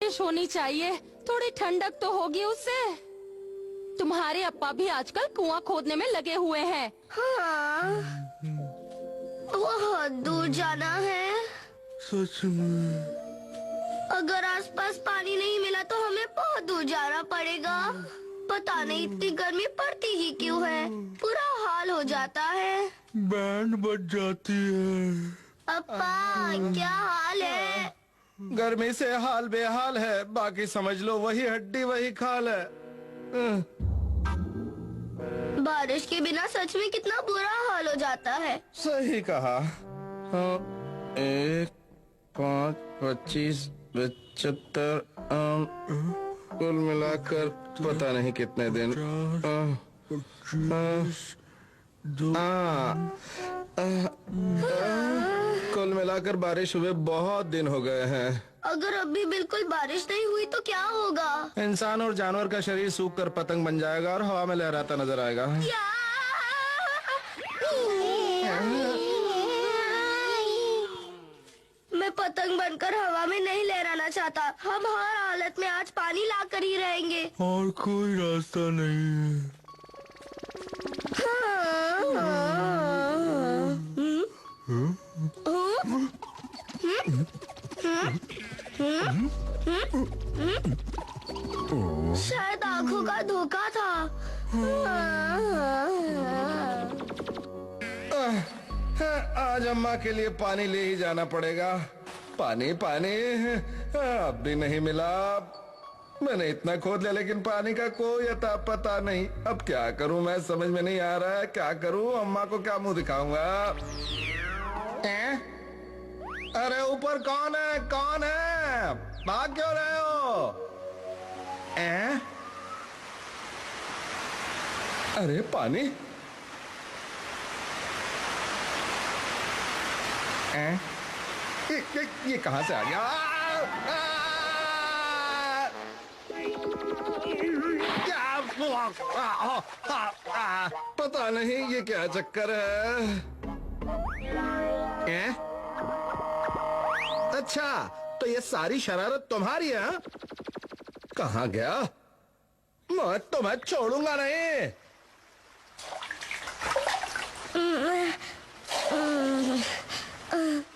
बारिश होनी चाहिए, थोड़ी ठंडक तो होगी उससे। तुम्हारे अप्पा भी आजकल कुआं खोदने में लगे हुए हैं। हाँ, बहुत दूर जाना है। सच में? अगर आसपास पानी नहीं मिला तो हमें बहुत दूर जाना पड़ेगा। पता नहीं इतनी गर्मी पड़ती ही क्यों है, बुरा हाल हो जाता है। बैंड बज जाती है। अप्पा, क्या हाल है? गर्मी से हाल बेहाल है, बाकी समझ लो वही हड्डी वही खाल है। बारिश के बिना सच में कितना बुरा हाल हो जाता है। सही कहा। 1, 5, 25, 75 कुल मिलाकर पता नहीं कितने दिन। कुल मिलाकर बारिश हुए बहुत दिन हो गए हैं। अगर अभी बिल्कुल बारिश नहीं हुई तो क्या होगा? इंसान और जानवर का शरीर सूख कर पतंग बन जाएगा और हवा में लहराता नजर आएगा। मैं पतंग बनकर हवा में नहीं लहराना चाहता। हम हर हालत में आज पानी लाकर ही रहेंगे। और कोई रास्ता नहीं है। शायद आँखों का धोखा था। आज अम्मा के लिए पानी ले ही जाना पड़ेगा। पानी पानी अब भी नहीं मिला। मैंने इतना खोद लिया लेकिन पानी का कोई अता पता नहीं। अब क्या करूं, मैं समझ में नहीं आ रहा है। क्या करूं, अम्मा को क्या मुंह दिखाऊंगा? अरे ऊपर कौन है, कौन है? भाग क्यों रहे हो? अरे पानी। ये कहां से आ गया? पता नहीं ये क्या चक्कर है? अच्छा, तो ये सारी शरारत तुम्हारी है? कहाँ गया? मैं तुम्हें छोड़ूंगा नहीं।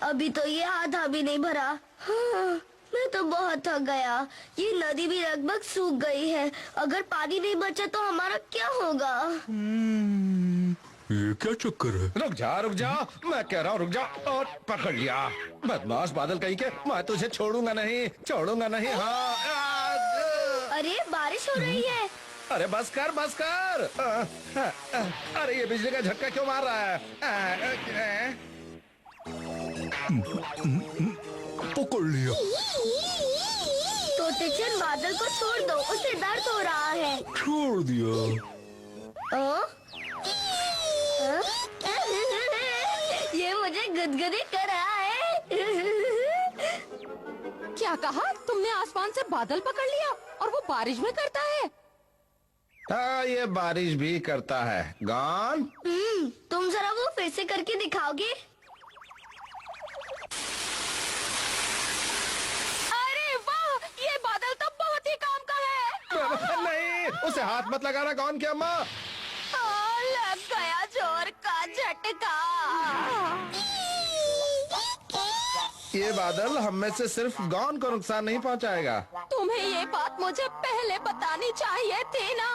अभी तो ये आधा भी नहीं भरा। मैं तो बहुत थक गया। ये नदी भी लगभग सूख गई है। अगर पानी नहीं बचा तो हमारा क्या होगा? ये क्या चक्कर है? रुक जा, मैं कह रहा हूँ रुक जा। और पकड़ लिया। बदमाश बादल कहीं के, मैं तुझे छोड़ूंगा नहीं। हाँ। अरे बारिश हो रही है। अरे बस कर। अरे ये बिजली का झटका क्यों मार रहा है? पकड़ लिया। तो टिचन बादल को छोड़ दो, उसे दर्द हो रहा है। छोड़ दिया। ये मुझे गुदगुदी कर रहा है। क्या कहा तुमने? आसमान से बादल पकड़ लिया और वो बारिश भी करता है? हाँ, ये बारिश भी करता है। गॉन। तुम जरा वो फिर से करके दिखाओगे? अरे वाह, ये बादल तो बहुत ही काम का है। नहीं, उसे हाथ मत लगाना। गॉन की अम्मा। लग गया जोर का झटका। ये बादल हम में से सिर्फ गॉन को नुकसान नहीं पहुंचाएगा। तुम्हें ये बात मुझे पहले बतानी चाहिए थी ना।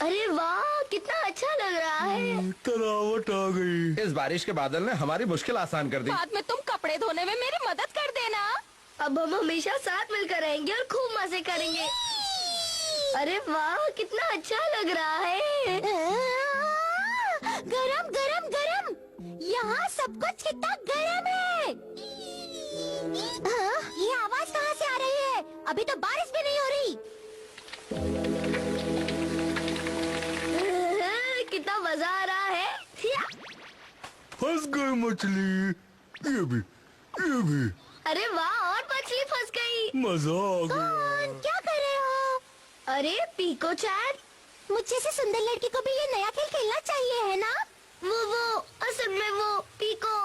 अरे वाह, कितना अच्छा लग रहा है। तरावट आ गई। इस बारिश के बादल ने हमारी मुश्किल आसान कर दी। बाद में तुम कपड़े धोने में मेरी मदद कर देना। अब हम हमेशा साथ मिलकर रहेंगे और खूब मजे करेंगे। अरे वाह, कितना अच्छा लग रहा है। गरम गरम गरम, यहाँ सब कुछ कितना गरम है। ये आवाज कहाँ से आ रही है? अभी तो बारिश भी नहीं हो रही। कितना मजा आ रहा है। फंस गई मछली। ये भी। अरे वाह, और मछली फंस गई। मजा आ गया। क्या कर रहे हो? अरे पीको चैन, मुझे से सुंदर लड़की को भी ये नया खेल खेलना चाहिए है ना? वो असल में वो पीको।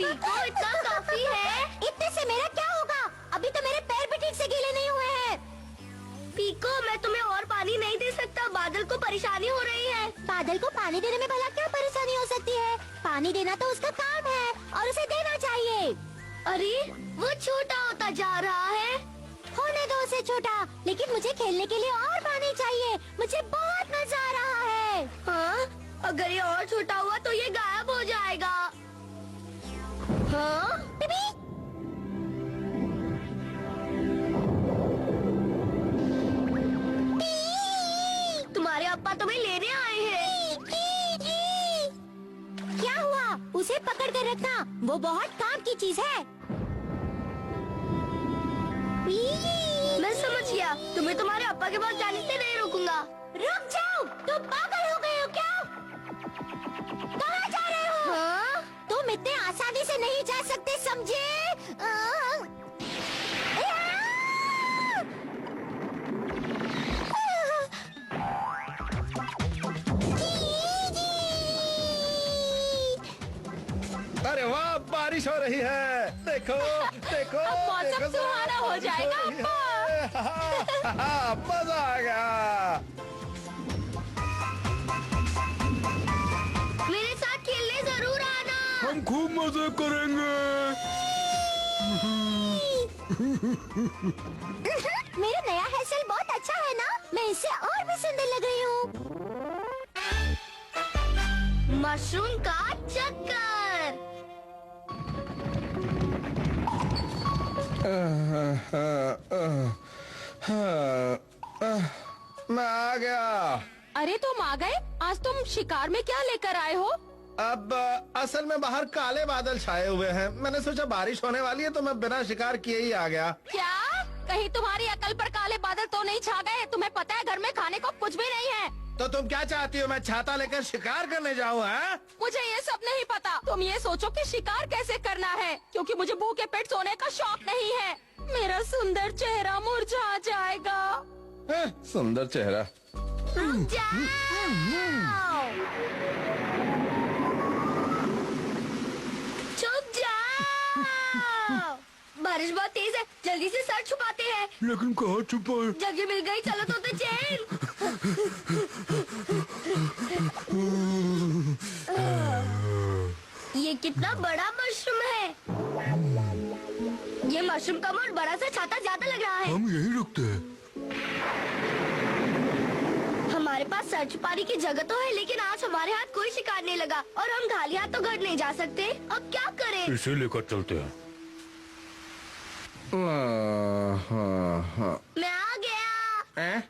पीको इतना काफी है। इतने से मेरा क्या होगा? अभी तो मेरे पैर भी ठीक से गीले नहीं हुए हैं। पीको मैं तुम्हें और पानी नहीं दे सकता, बादल को परेशानी हो रही है। बादल को पानी देने में भला क्या परेशानी हो सकती है? पानी देना तो उसका काम है और उसे देना चाहिए। अरे वो छोटा होता जा रहा है। होने दो उसे छोटा, लेकिन मुझे खेलने के लिए और पानी चाहिए। मुझे बहुत मजा आ रहा है। हाँ, अगर ये और छोटा हुआ तो ये गायब हो जाएगा। हाँ? बिबी, तुम्हारे अप्पा तुम्हें लेने आए हैं। क्या हुआ? उसे पकड़ कर रखना, वो बहुत काम की चीज है। मैं समझ गया, तुम्हें तुम्हारे अप्पा के पास जाने से नहीं रोकूंगा। रुक जाओ, तुम पागल हो गए हो क्या? कहाँ जा रहे हो? हाँ? तुम इतने आसानी से नहीं जा सकते, समझे? अरे वाह, बारिश हो रही है। देखो देखो अब मौसम देखो, सुहाना हो बारिश जाएगा, रही है। मजा आ गया। मेरे साथ खेलने जरूर आना। हम खूब मजे करेंगे। मेरा नया हेयर स्टाइल बहुत अच्छा है ना? मैं इससे और भी सुंदर लग रही हूँ। मशरूम का चक्कर। मैं आ गया। अरे तुम आ गए? आज तुम शिकार में क्या लेकर आए हो? अब असल में बाहर काले बादल छाए हुए हैं। मैंने सोचा बारिश होने वाली है तो मैं बिना शिकार किए ही आ गया। क्या? कहीं तुम्हारी अकल पर काले बादल तो नहीं छा गए? तुम्हें पता है घर में खाने को कुछ भी नहीं है। तो तुम क्या चाहती हो, मैं छाता लेकर शिकार करने जाऊँ? मुझे ये सब नहीं पता। तुम ये सोचो कि शिकार कैसे करना है, क्योंकि मुझे भूखे पेट सोने का शौक नहीं है। मेरा सुंदर चेहरा मुरझा जाएगा। सुंदर चेहरा। रुक जाओ। छुप जाओ। बारिश बहुत तेज है, जल्दी से सर छुपाते हैं। लेकिन कहाँ छुपाए? जगह मिल गई, चलो तो चैन। ये कितना बड़ा मशरूम है। ये मशरूम कम और बड़ा सा छाता ज्यादा लग रहा है। हम यही रुकते हैं। हमारे पास सर छुपाने की जगह तो है, लेकिन आज हमारे हाथ कोई शिकार नहीं लगा और हम खाली हाथ तो घर नहीं जा सकते। अब क्या करें? इसे लेकर चलते हैं। मैं आ गया।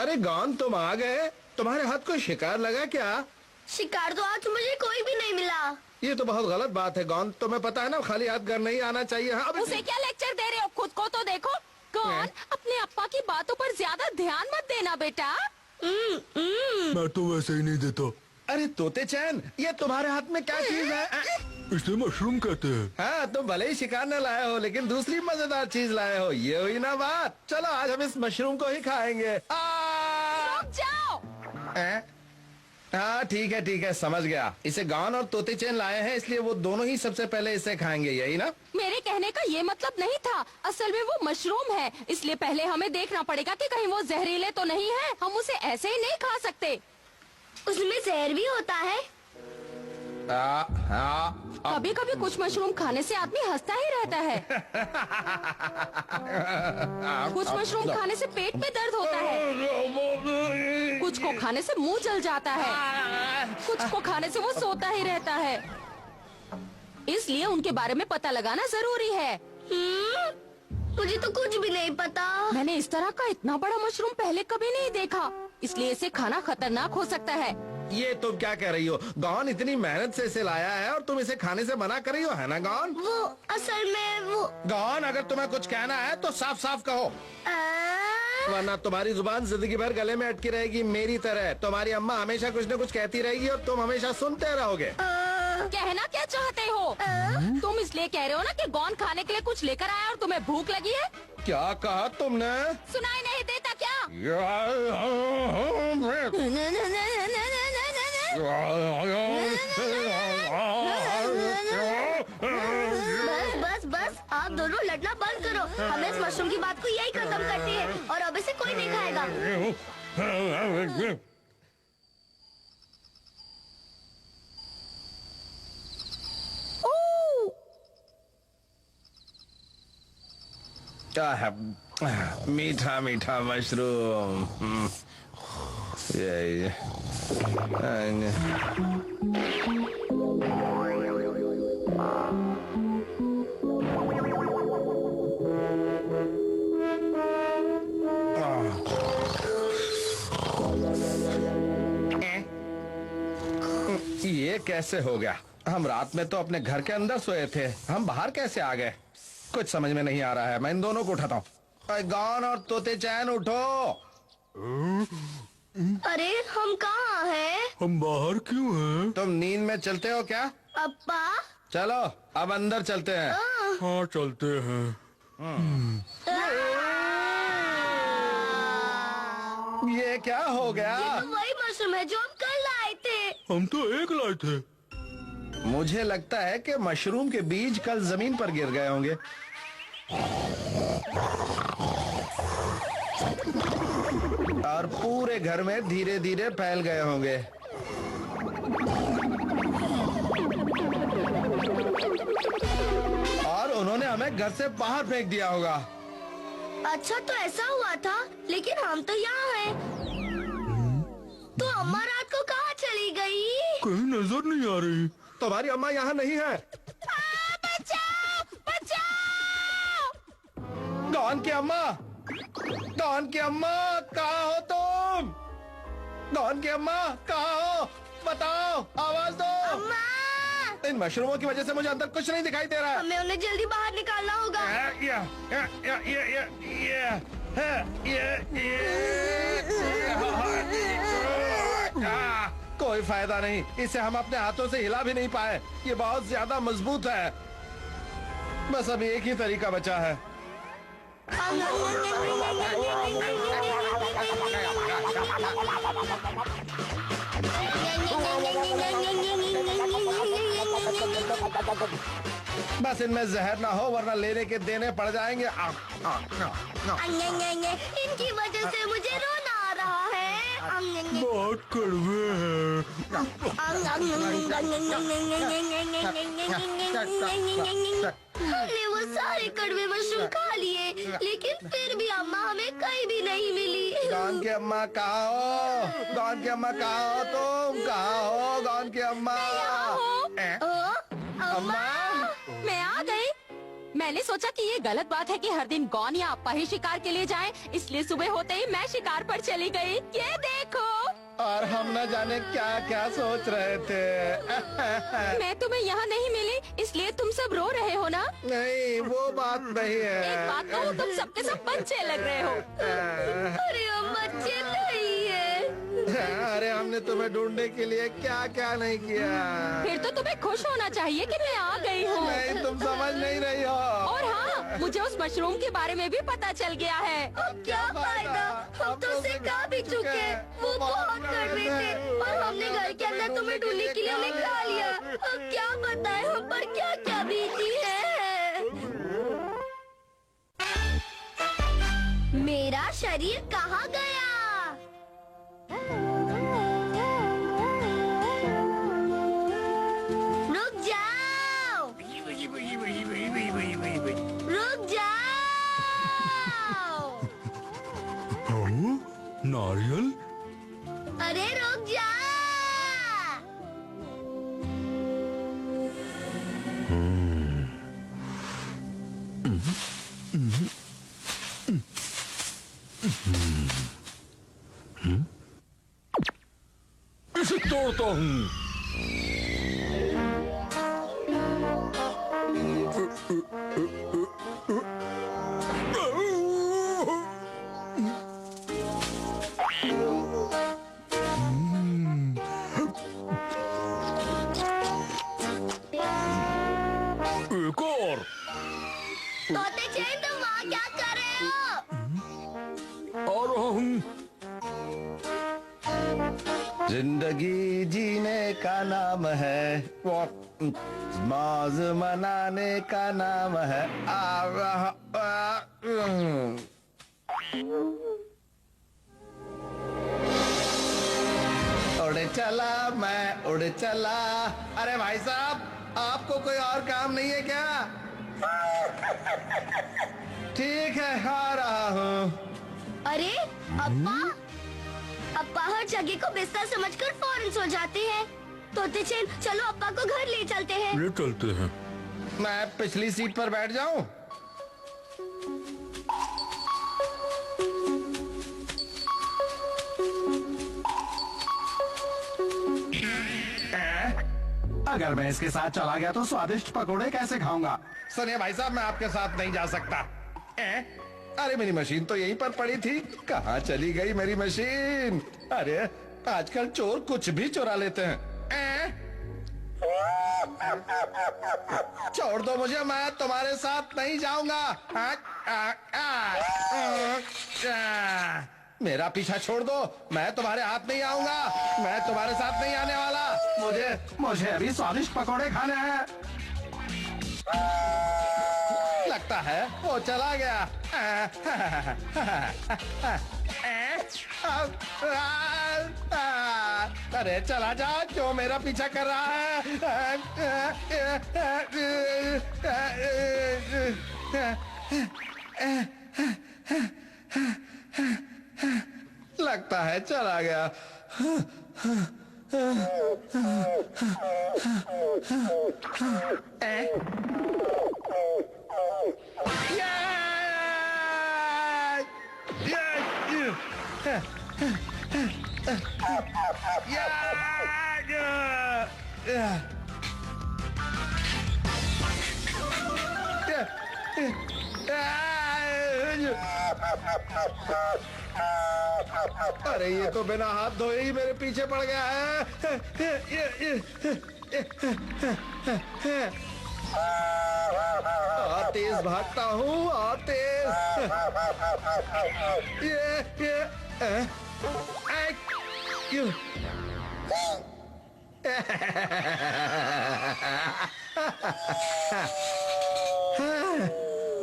अरे गॉन, तुम आ गए? तुम्हारे हाथ कोई शिकार लगा क्या? शिकार तो आज मुझे कोई भी नहीं मिला। ये तो बहुत गलत बात है गॉन। तुम्हें पता है ना, खाली हाथ घर नहीं आना चाहिए। हाँ, उसे क्या लेक्चर दे रहे हो? खुद को तो देखो। कौन? अपने अप्पा की बातों पर ज्यादा ध्यान मत देना बेटा। मैं तो वैसे ही नहीं देता। अरे तोते चैन, ये तुम्हारे हाथ में क्या चीज है? इसे मशरूम कहते हैं। हाँ, तुम भले ही शिकार न लाए हो, लेकिन दूसरी मजेदार चीज लाए हो। ये हुई ना बात। चलो आज हम इस मशरूम को ही खाएंगे। रुक जाओ। हाँ ठीक है, समझ गया। इसे गॉन और तोते चैन लाए हैं, इसलिए वो दोनों ही सबसे पहले इसे खाएंगे, यही ना? मेरे कहने का ये मतलब नहीं था। असल में वो मशरूम है, इसलिए पहले हमें देखना पड़ेगा कि कहीं वो जहरीले तो नहीं है। हम उसे ऐसे ही नहीं खा सकते। उसमें जहर भी होता है। कभी कभी कुछ मशरूम खाने से आदमी हंसता ही रहता है। कुछ मशरूम खाने से पेट में दर्द होता है, कुछ को खाने से मुंह जल जाता है, कुछ को खाने से वो सोता ही रहता है। इसलिए उनके बारे में पता लगाना जरूरी है। मुझे तो कुछ भी नहीं पता। मैंने इस तरह का इतना बड़ा मशरूम पहले कभी नहीं देखा, इसलिए इसे खाना खतरनाक हो सकता है। ये तुम क्या कह रही हो? गॉन इतनी मेहनत से इसे लाया है और तुम इसे खाने से मना कर रही हो, है ना गॉन? वो असल में वो गॉन, अगर तुम्हें कुछ कहना है तो साफ साफ कहो, वरना तुम्हारी जुबान जिंदगी भर गले में अटकी रहेगी मेरी तरह। तुम्हारी अम्मा हमेशा कुछ न कुछ कहती रहेगी और तुम हमेशा सुनते रहोगे। कहना क्या चाहते हो? तुम इसलिए कह रहे हो ना कि गॉन खाने के लिए कुछ लेकर आया और तुम्हें भूख लगी है? क्या कहा तुमने? सुनाई नहीं देता क्या? आप दोनों लड़ना बंद करो। हम इस मशरूम की बात को यही खत्म करते हैं और अब इसे कोई नहीं खाएगा। मीठा मीठा मशरूम। ये ये कैसे हो गया? हम रात में तो अपने घर के अंदर सोए थे, हम बाहर कैसे आ गए? कुछ समझ में नहीं आ रहा है। मैं इन दोनों को उठाता हूँ। गौन और तोते चैन उठो। अरे हम कहाँ हैं? हम बाहर क्यों हैं? तुम नींद में चलते हो क्या? अप्पा। चलो अब अंदर चलते हैं। हाँ चलते हैं। ये क्या हो गया? ये तो वही मशरूम है जो हम कल लाए थे। हम तो एक लाए थे। मुझे लगता है कि मशरूम के बीज कल जमीन पर गिर गए होंगे। और पूरे घर में धीरे धीरे फैल गए होंगे। और उन्होंने हमें घर से बाहर फेंक दिया होगा। अच्छा तो ऐसा हुआ था, लेकिन हम तो यहाँ हैं। तो अम्मा रात को कहाँ चली गई? कहीं नजर नहीं आ रही। तुम्हारी अम्मा यहाँ नहीं है। बचाओ! बचाओ! गौन की अम्मा, गौन की अम्मा, कहाँ हो तुम? गौन की अम्मा कहाँ हो? बताओ, आवाज दो। अम्मा! इन मशरूमों की वजह से मुझे अंदर कुछ नहीं दिखाई दे रहा है। हमें उन्हें जल्दी बाहर निकालना होगा। कोई फायदा नहीं, इसे हम अपने हाथों से हिला भी नहीं पाए। ये बहुत ज्यादा मजबूत है। बस अभी एक ही तरीका बचा है। बस इनमें जहर ना हो, वरना लेने के देने पड़ जाएंगे। इनकी वजह से मुझे रोना आ रहा है। बहुत कड़वे हैं। हमने वो सारे कड़वे मशरूम खा लिए, लेकिन फिर भी अम्मा हमें कहीं भी नहीं मिली। गौन की अम्मा कहाँ हो? गौन की अम्मा कहाँ हो? तुम कहाँ हो? गौन की अम्मा। अम्मा! मैं आ गई। मैंने सोचा कि ये गलत बात है कि हर दिन गौन या अप्पा ही शिकार के लिए जाएं, इसलिए सुबह होते ही मैं शिकार पर चली गई। ये देखो। और हम न जाने क्या क्या सोच रहे थे। मैं तुम्हें यहाँ नहीं मिली, इसलिए तुम सब रो रहे हो ना? नहीं, वो बात नहीं है। एक बात कहूँ, तुम सबके सब बच्चे लग रहे हो। अरे हम बच्चे नहीं है। अरे हमने तुम्हें ढूंढने के लिए क्या क्या नहीं किया। फिर तो तुम्हें खुश होना चाहिए कि मैं आ गई हूँ। नहीं, तुम समझ नहीं रही हो। और हाँ, मुझे उस मशरूम के बारे में भी पता चल गया है। अब क्या फायदा, हम तो उसे खा भी चुके। वो बहुत कड़वे थे और हमने घर के अंदर तुम्हें ढूंढने के लिए उन्हें खा लिया। अब क्या बताएं हम पर क्या क्या बीती है। मेरा शरीर कहाँ गया? रुक जाओ! रुक जाओ! हाँ? नारियल? अरे रुक जा! इसे तोड़ता हूँ। एक और। तोते चैन, तुम वहाँ क्या कर रहे हो? और हम जिंदगी जीने का नाम है, वो मौज मनाने का नाम है। उड़ चला मैं उड़ चला। अरे भाई साहब, आपको कोई और काम नहीं है क्या? ठीक है, आ रहा हूँ। अरे अप्पा, अप्पा हर जगह को बिस्तर समझकर फौरन सो जाते हैं। तोते चैन, चलो अप्पा को घर ले चलते हैं। ले चलते हैं। मैं पिछली सीट पर बैठ जाऊं? अगर मैं इसके साथ चला गया तो स्वादिष्ट पकोड़े कैसे खाऊंगा? सुनिए भाई साहब, मैं आपके साथ नहीं जा सकता। अरे मेरी मशीन तो यहीं पर पड़ी थी, कहाँ चली गई मेरी मशीन? अरे आजकल चोर कुछ भी चुरा लेते हैं। छोड़ दो मुझे, मैं तुम्हारे साथ नहीं जाऊंगा। मेरा पीछा छोड़ दो, मैं तुम्हारे हाथ नहीं आऊंगा। मैं तुम्हारे साथ नहीं आने वाला। मुझे अभी स्वादिष्ट पकोड़े खाने हैं। लगता है वो चला गया। अरे चला जा, क्यों मेरा पीछा कर रहा है? लगता है चला गया। अरे ये तो बिना हाथ धोए ही मेरे पीछे पड़ गया है। तेज भागता हूँ, और तेज।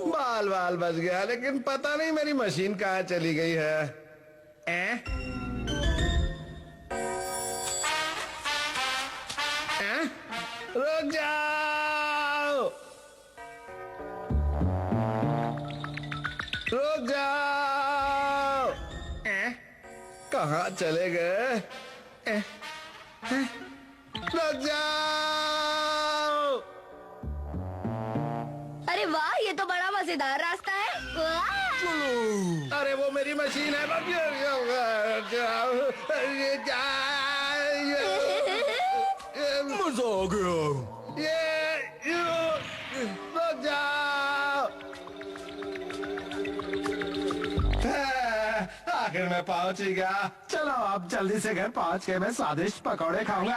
बाल बाल बच गया, लेकिन पता नहीं मेरी मशीन कहाँ चली गई है। रुक जाओ, रुक जाओ। कहाँ चले गए? रुक जाओ। अरे वाह, ये तो बड़ा मजेदार रास्ता है। वाह! अरे वो मेरी मशीन है। मजा आ गया। रुक जाओ। आखिर मैं पहुंच ही गया। चलो अब जल्दी से घर पहुंच के मैं स्वादिष्ट पकोड़े खाऊंगा।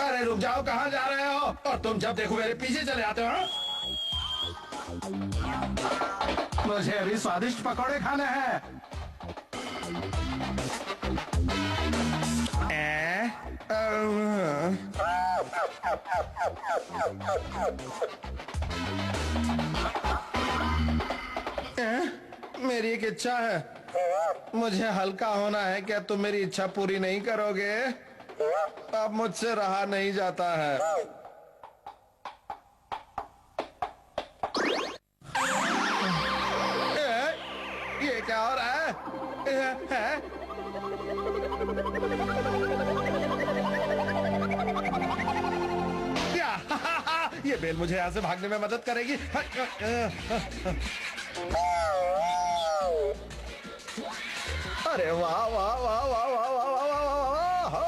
अरे रुक जाओ, कहाँ जा रहे हो? और तुम जब देखो मेरे पीछे चले आते हो। मुझे अभी स्वादिष्ट पकोड़े खाने हैं। मेरी एक इच्छा है, मुझे हल्का होना है। क्या तुम मेरी इच्छा पूरी नहीं करोगे? अब मुझसे रहा नहीं जाता है। ये क्या हो रहा है? ये बेल मुझे यहाँ से भागने में मदद करेगी। अरे वाह वाह वाह वाह वाह वाह वाह वाह वाह।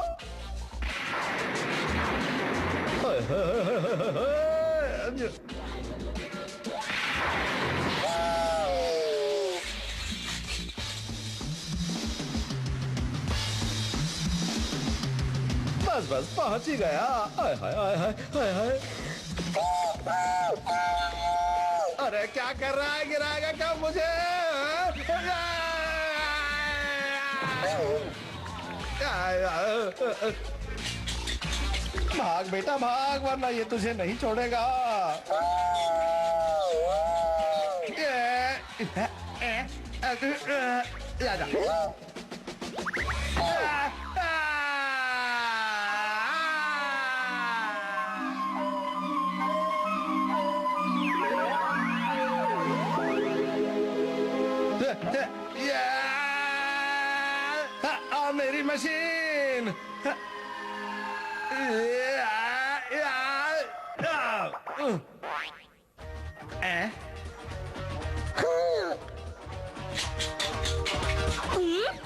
बस बस पहुंच ही गया। हाय हाय हाय हाय हाय। अरे क्या कर रहा है? गिराएगा क्या मुझे? भाग बेटा भाग, वरना ये तुझे नहीं छोड़ेगा। आजा। मेरी मशीन।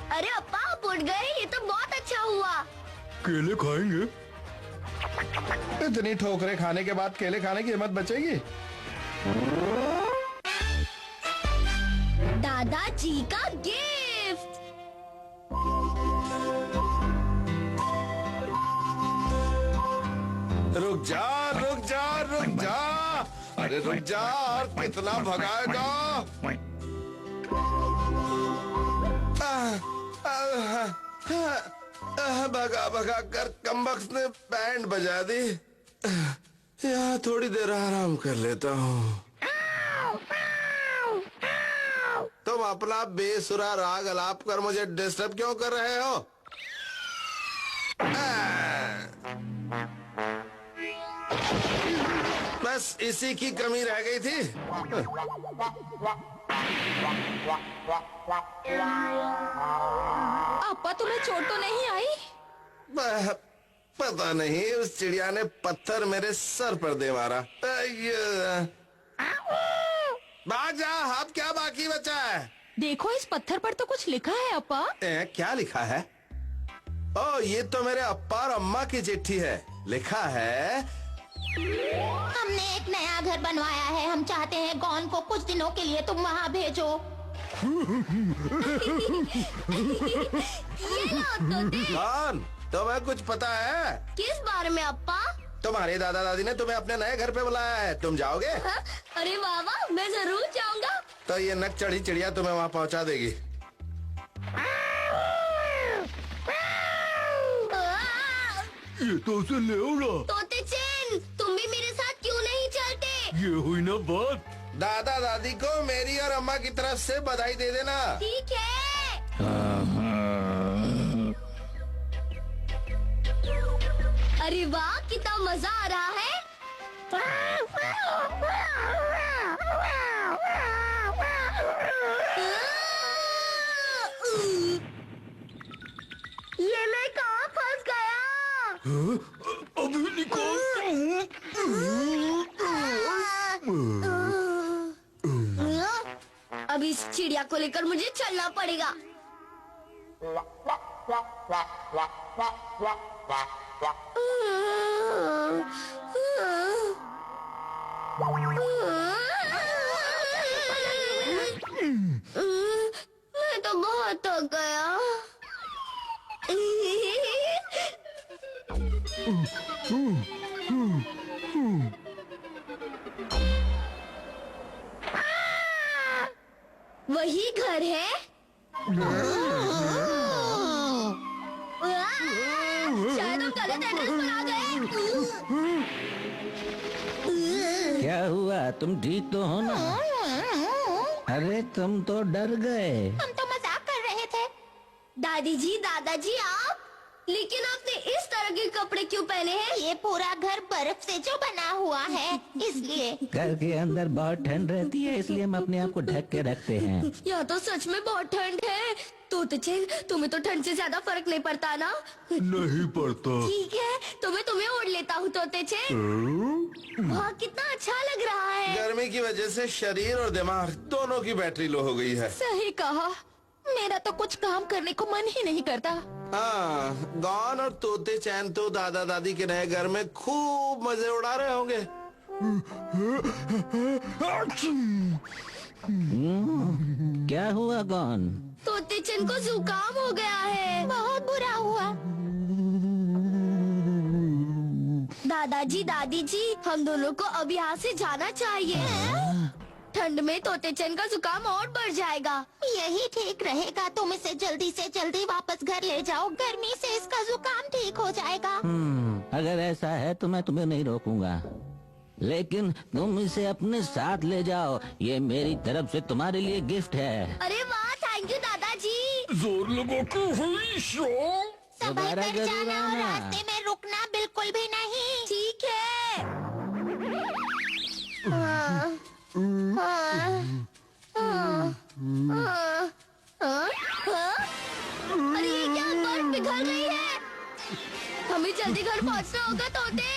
अरे अप्पा आप उठ गए, ये तो बहुत अच्छा हुआ। केले खाएंगे? इतनी ठोकरें खाने के बाद केले खाने की हिम्मत बचेगी? दादाजी का गिफ्ट। रुक जा रुक जा रुक जा, अरे रुक जा, और कितना भगाएगा? भगा भगा कर कमबख्त ने बैंड बजा दी। यहाँ थोड़ी देर आराम कर लेता हूँ। तुम अपना बेसुरा राग अलाप कर मुझे डिस्टर्ब क्यों कर रहे हो? बस इसी की कमी रह गई थी। अप्पा तुम्हें चोट तो नहीं आई? पता नहीं, उस चिड़िया ने पत्थर मेरे सर पर दे मारा। भाग जा, अब क्या बाकी बचा है? देखो इस पत्थर पर तो कुछ लिखा है अप्पा। क्या लिखा है? ओ, ये तो मेरे अप्पा और अम्मा की चिट्ठी है। लिखा है, हमने एक नया घर बनवाया है, हम चाहते हैं गॉन को कुछ दिनों के लिए तुम वहाँ भेजो। ये लो तोते। कौन? तुम्हें कुछ पता है? किस बारे में अप्पा? तुम्हारे दादा दादी ने तुम्हें अपने नए घर पे बुलाया है, तुम जाओगे? हाँ? अरे वाह वाह, मैं जरूर जाऊंगा। तो ये नक चढ़ी चिड़िया तुम्हें वहाँ पहुँचा देगी। ये तो उसे ले आओ। तोते चैन, तुम भी मेरे साथ क्यों नहीं चलते? ये हुई ना बात। दादा दादी को मेरी और अम्मा की तरफ से बधाई दे देना। ठीक है। अरे वाह, कितना मजा आ रहा है। ये मैं कहाँ फंस गया? अभी निकाल। अब इस चिड़िया को लेकर मुझे चलना पड़ेगा। मैं तो बहुत थक गया। वही घर है। शायद हम गलत एड्रेस पर आ गए। क्या हुआ, तुम ठीक तो हो ना? अरे तुम तो डर गए। हम तो मजाक कर रहे थे। दादी जी, दादाजी आप, लेकिन आपने इस तरह के कपड़े क्यों पहने हैं? ये पूरा घर बर्फ से जो बना हुआ है, इसलिए। घर के अंदर बहुत ठंड रहती है, इसलिए हम अपने आप को ढक के रखते हैं। यहाँ तो सच में बहुत ठंड है। तोते तुम्हें तो ठंड से ज्यादा फर्क नहीं पड़ता ना? नहीं पड़ता। ठीक है, तो मैं तुम्हें ओढ़ लेता हूँ तोते। वाह, कितना अच्छा लग रहा है। गर्मी की वजह से शरीर और दिमाग दोनों की बैटरी लो हो गई है। सही कहा, मेरा तो कुछ काम करने को मन ही नहीं करता। हाँ, गॉन और तोते चैन तो दादा दादी के नए घर में खूब मजे उड़ा रहे होंगे। क्या हुआ गॉन? तोते चैन को जुकाम हो गया है। बहुत बुरा हुआ। दादाजी, दादी जी, हम दोनों को अब यहाँ से जाना चाहिए। ठंड में तोते चैन का जुकाम और बढ़ जाएगा। यही ठीक रहेगा, तुम इसे जल्दी से जल्दी वापस घर ले जाओ, गर्मी से इसका जुकाम ठीक हो जाएगा। अगर ऐसा है तो मैं तुम्हें नहीं रोकूंगा, लेकिन तुम इसे अपने साथ ले जाओ। ये मेरी तरफ से तुम्हारे लिए गिफ्ट है। अरे वाह, थैंक यू दादाजी। जोर लगा के हुई शो। समय दोबारा पर जरूर जाना और आना। रास्ते में रुकना बिल्कुल भी नहीं। ठीक है। अरे ये क्या, बर्फ पिघल रही है। हमें जल्दी घर पहुंचना होगा तोते।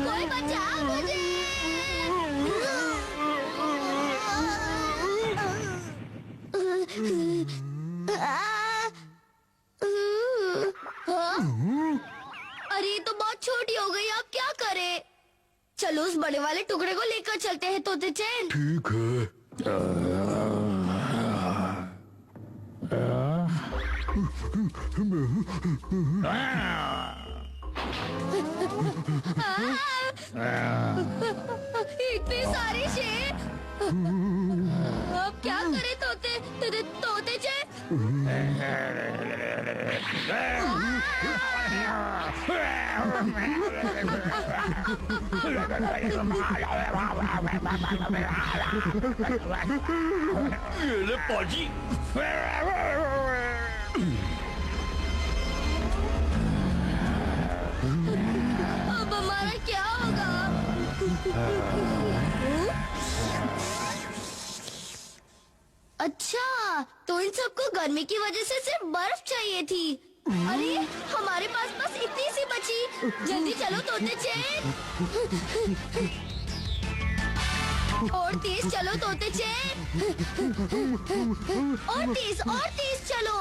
कोई बचाओ मुझे। अरे ये तो बहुत छोटी हो गई, अब क्या करें? चलो उस बड़े वाले टुकड़े को लेकर चलते हैं तोते चैन। ठीक है। इतने सारे शेर, अब क्या करें तोते चैन? ये ले पाजी। अब हमारा क्या होगा? अच्छा, तो इन सबको गर्मी की वजह से सिर्फ बर्फ चाहिए थी। अरे हमारे पास बस इतनी सी बची। जल्दी चलो तोते चैन। और तेज चलो तोते चैन। और तेज चलो।